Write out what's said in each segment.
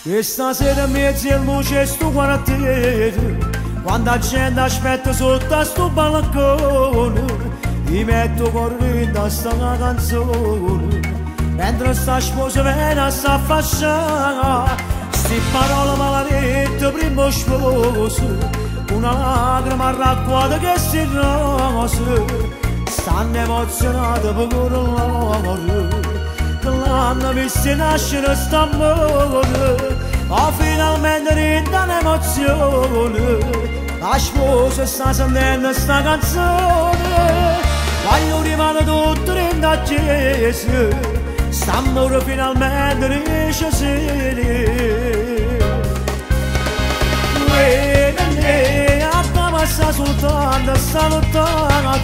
E stasera mezzo e luce sto quartiere, quando la gente aspetta sotto a sto balcone, mi metto correndo a sta canzone, mentre sta sposa viene a sta affasciare, sti parole maledette primo sposo, una lacrima raccolta che si rosa, stanno emozionate per loro. L'hanno visto nascere st'amore, ma finalmente rinda l'emozione. La sposa sta sentendo sta canzone, voglio rimane tutto rinda accesa, st'amore finalmente riesce a sedere. A te passa soltanto, sta lontana,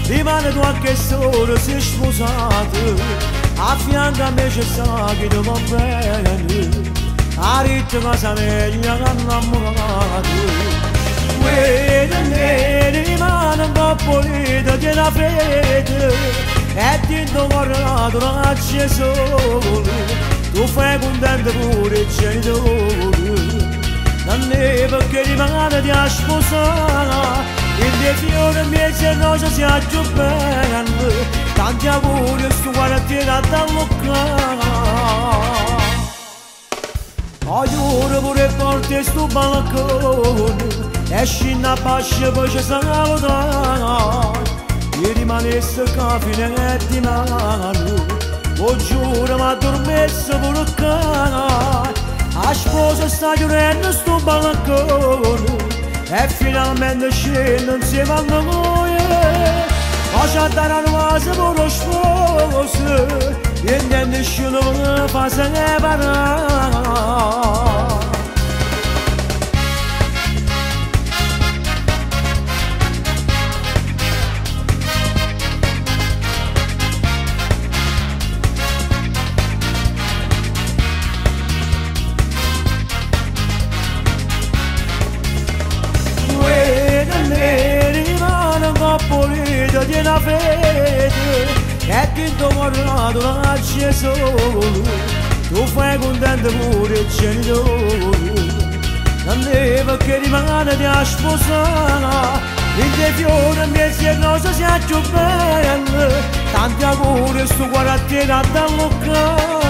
rimane qualche sole, si è sposato. A fianco a me c'è sta che ti va bene, a ritmo casa meglio che innamorato. Guarda, rimane un po' pulita, tiene la fede, e dentro guardato non c'è sole, tu fai contento pure il genitore. Non è perché rimane di a sposare, il mio fiore mio se non si aggiù bene, tanti auguri a sto quartiere a dalloccare. Aiuto pure porti sto balcone, esci in bascia poi ci salutare, e rimanesse che di mano, o giuro ma dormesse pure cane. La sposa sta chiudendo sto balcone e finalmente scende insieme a noi. Lascia dare una vase per lo sposo e nessuno fa se ne parla. Pulito di una fede e dentro guardato non c'è solo, tu fai contento pure il genitore. Non è perché rimane di a sposare, il tuo fiore mi si non si più bene, tanti auguri sto quartiere a dalloccare.